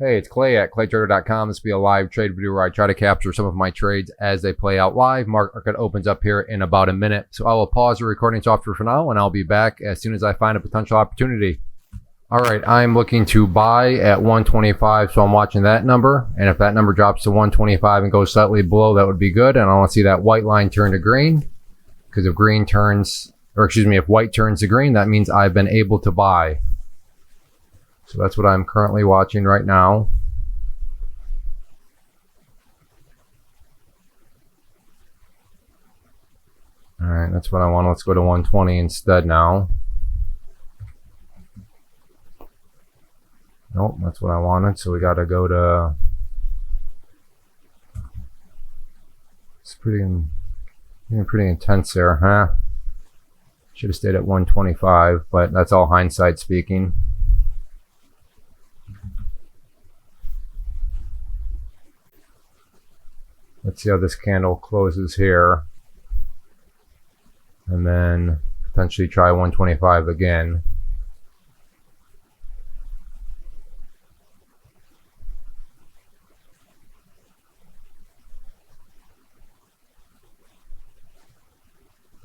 Hey, it's Clay at claytrader.com. This will be a live trade video where I try to capture some of my trades as they play out live. Market opens up here in about a minute. So I will pause the recording software for now, and I'll be back as soon as I find a potential opportunity. All right, I'm looking to buy at 125, so I'm watching that number. And if that number drops to 125 and goes slightly below, that would be good. And I want to see that white line turn to green, because if white turns to green, that means I've been able to buy. So that's what I'm currently watching right now. All right, that's what I want. Let's go to 120 instead now. Nope, that's what I wanted. So we got to go to. It's pretty intense there, huh? Should have stayed at 125, but that's all hindsight speaking. Let's see how this candle closes here. And then potentially try 125 again.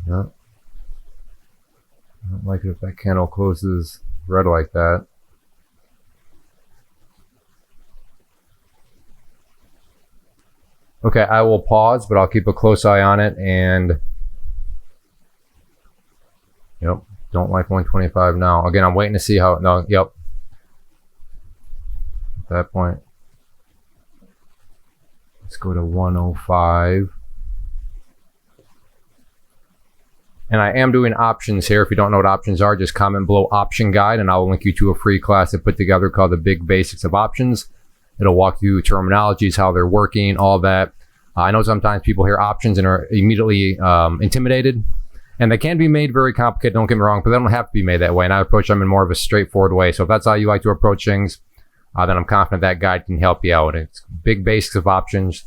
No. I don't like it if that candle closes red like that. Okay, I will pause, but I'll keep a close eye on it. And yep, don't like 125 now. Again, I'm waiting to see how. No, yep. At that point, let's go to 105. And I am doing options here. If you don't know what options are, just comment below option guide, and I'll link you to a free class I put together called the Big Basics of Options. It'll walk you through terminologies, how they're working, all that. I know sometimes people hear options and are immediately intimidated, and they can be made very complicated, don't get me wrong, but they don't have to be made that way. And I approach them in more of a straightforward way. So if that's how you like to approach things, then I'm confident that guide can help you out. It's Big Basics of Options.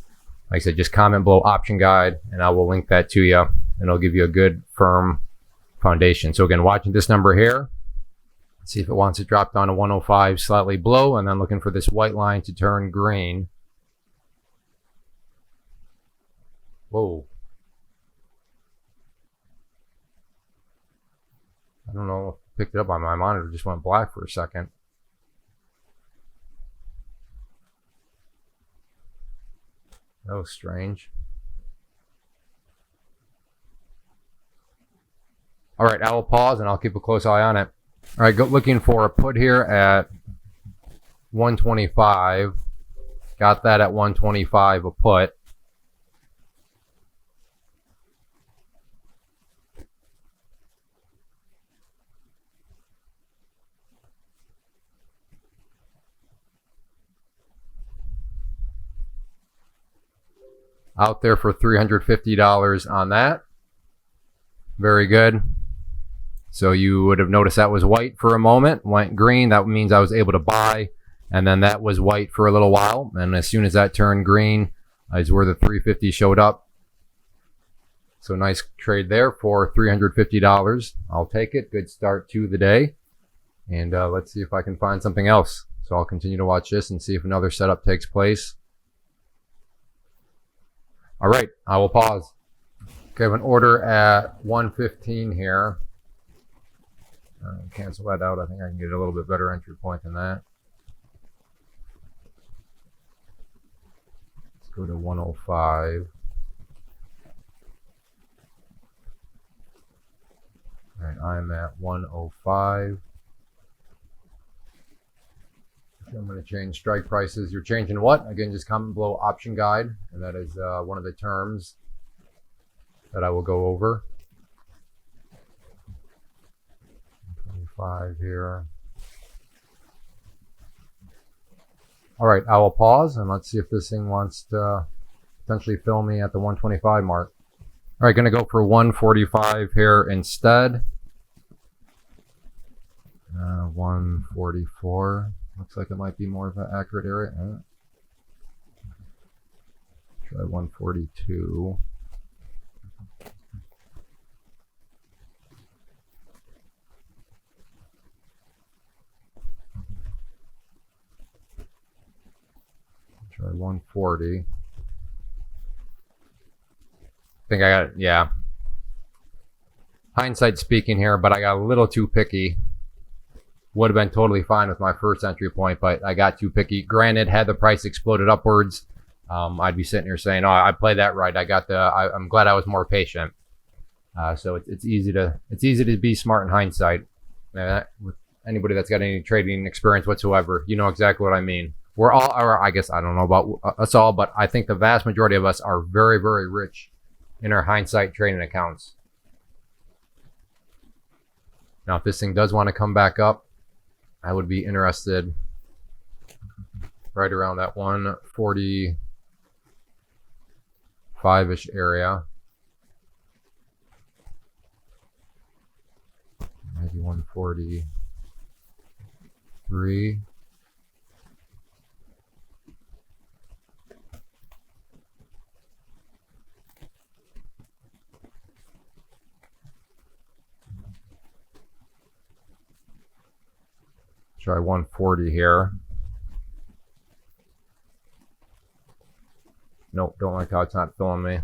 Like I said, just comment below option guide, and I will link that to you, and it'll give you a good, firm foundation. So again, watching this number here. See if it wants to drop down to 105 slightly below, and then looking for this white line to turn green. Whoa. I don't know if I picked it up on my monitor, just went black for a second. That was strange. All right, I will pause and I'll keep a close eye on it. All right, looking for a put here at 125. Got that at 125, a put. Out there for $350 on that. Very good. So you would have noticed that was white for a moment, went green. That means I was able to buy. And then that was white for a little while. And as soon as that turned green is where the 350 showed up. So nice trade there for $350. I'll take it. Good start to the day. And let's see if I can find something else. So I'll continue to watch this and see if another setup takes place. All right, I will pause. Okay, I have an order at 115 here. Cancel that out. I think I can get a little bit better entry point than that. Let's go to 105. All right, I'm at 105. I'm going to change strike prices. You're changing what? Again, just comment below option guide, and that is one of the terms that I will go over. 25 here. All right, I will pause and let's see if this thing wants to potentially fill me at the 125 mark. All right, going to go for 145 here instead. 144. Looks like it might be more of an accurate area. Try 142. Try 140. I think I got it, yeah. Hindsight speaking here, but I got a little too picky. Would have been totally fine with my first entry point, but I got too picky. Granted, had the price exploded upwards, I'd be sitting here saying, "Oh, I played that right. I'm glad I was more patient." So it's easy to be smart in hindsight. With anybody that's got any trading experience whatsoever, you know exactly what I mean. We're all, or I guess I don't know about us all, but I think the vast majority of us are very, very rich in our hindsight trading accounts. Now, if this thing does want to come back up, I would be interested right around that 145-ish area. Maybe 143. Try 140 here. Nope, don't like how it's not filling me.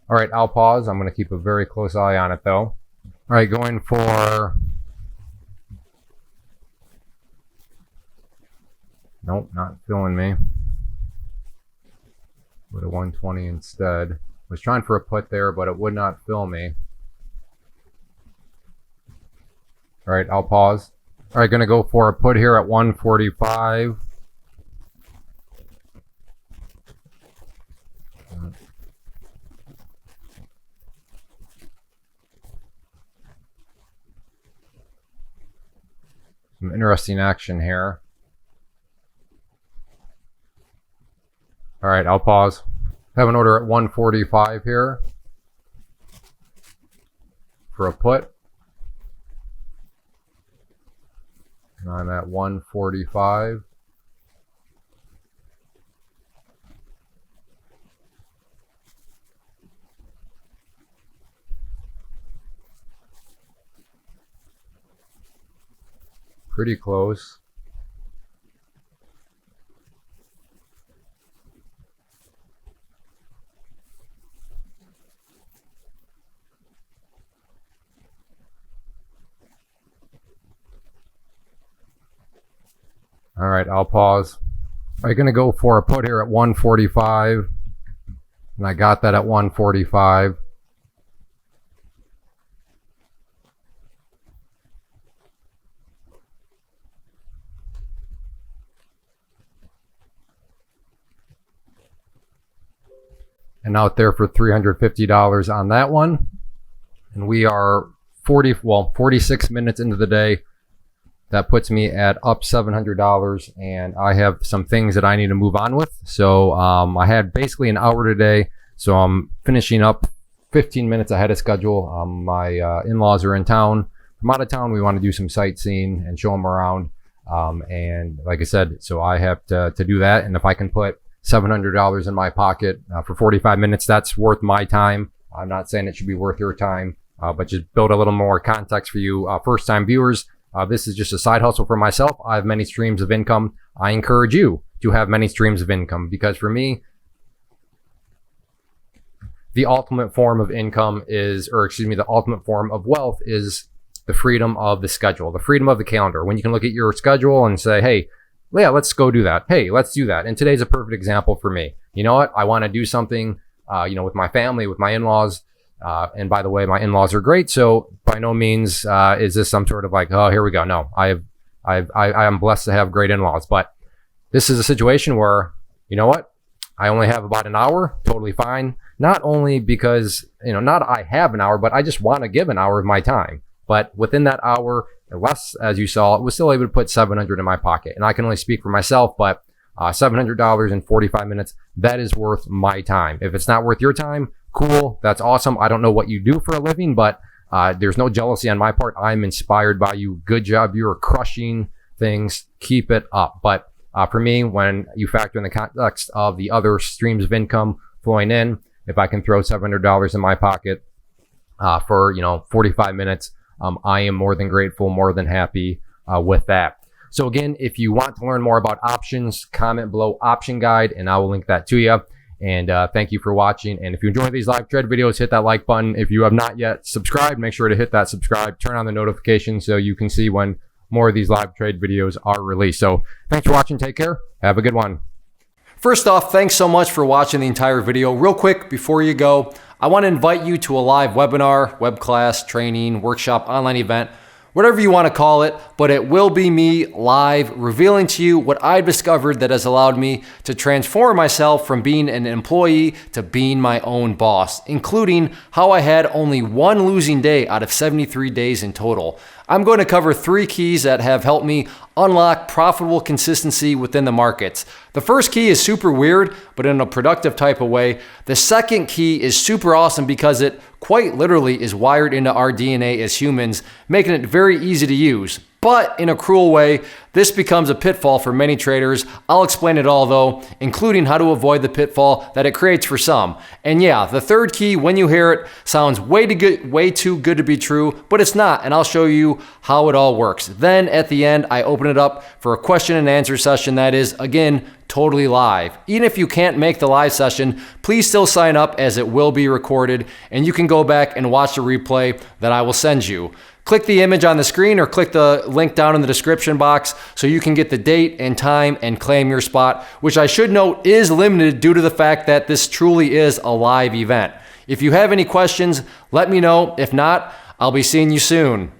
All right, I'll pause. I'm going to keep a very close eye on it though. All right, going for... Nope, not filling me. Go to 120 instead. Was trying for a put there, but it would not fill me. All right, I'll pause. All right, gonna go for a put here at 145. Some interesting action here. All right, I'll pause. Have an order at 145 here for a put. And I'm at 145. Pretty close. All right, I'll pause. I'm going to go for a put here at 145. And I got that at 145. And out there for $350 on that one. And we are 46 minutes into the day. That puts me at up $700, and I have some things that I need to move on with. So I had basically an hour today, so I'm finishing up 15 minutes ahead of schedule. My in-laws are in town. I'm out of town. We want to do some sightseeing and show them around. And like I said, so I have to do that. And if I can put $700 in my pocket for 45 minutes, that's worth my time. I'm not saying it should be worth your time, but just build a little more context for you first-time viewers. This is just a side hustle for myself. I have many streams of income. I encourage you to have many streams of income, because for me, the ultimate form of income is, or excuse me, the ultimate form of wealth is the freedom of the schedule, the freedom of the calendar. When you can look at your schedule and say, hey, yeah, let's go do that. Hey, let's do that. And today's a perfect example for me. You know what? I want to do something, with my family, with my in-laws. And by the way, my in-laws are great. So by no means is this some sort of like, oh, here we go. No, I am blessed to have great in-laws. But this is a situation where, you know what? I only have about an hour. Totally fine. Not only because, not I have an hour, but I just want to give an hour of my time. But within that hour, unless, as you saw, I was still able to put $700 in my pocket. And I can only speak for myself, but $700 in 45 minutes, that is worth my time. If it's not worth your time, cool, that's awesome. I don't know what you do for a living, but there's no jealousy on my part. I'm inspired by you. Good job. You're crushing things. Keep it up. But for me, when you factor in the context of the other streams of income flowing in, if I can throw $700 in my pocket for 45 minutes, I am more than grateful, more than happy with that. So again, if you want to learn more about options, comment below option guide and I will link that to you. And thank you for watching. And if you enjoy these live trade videos, hit that like button. If you have not yet subscribed, make sure to hit that subscribe, turn on the notifications so you can see when more of these live trade videos are released. So thanks for watching. Take care. Have a good one. First off, thanks so much for watching the entire video. Real quick, before you go, I want to invite you to a live webinar, web class, training, workshop, online event, whatever you want to call it, but it will be me live revealing to you what I've discovered that has allowed me to transform myself from being an employee to being my own boss, including how I had only one losing day out of 73 days in total. I'm going to cover 3 keys that have helped me unlock profitable consistency within the markets. The first key is super weird, but in a productive type of way. The second key is super awesome because it quite literally is wired into our DNA as humans, making it very easy to use. But in a cruel way, this becomes a pitfall for many traders. I'll explain it all though, including how to avoid the pitfall that it creates for some. And yeah, the third key, when you hear it, sounds way too good to be true, but it's not, and I'll show you how it all works. Then at the end, I open it up for a question and answer session that is, again, totally live. Even if you can't make the live session, please still sign up as it will be recorded, and you can go back and watch the replay that I will send you. Click the image on the screen or click the link down in the description box so you can get the date and time and claim your spot, which I should note is limited due to the fact that this truly is a live event. If you have any questions, let me know. If not, I'll be seeing you soon.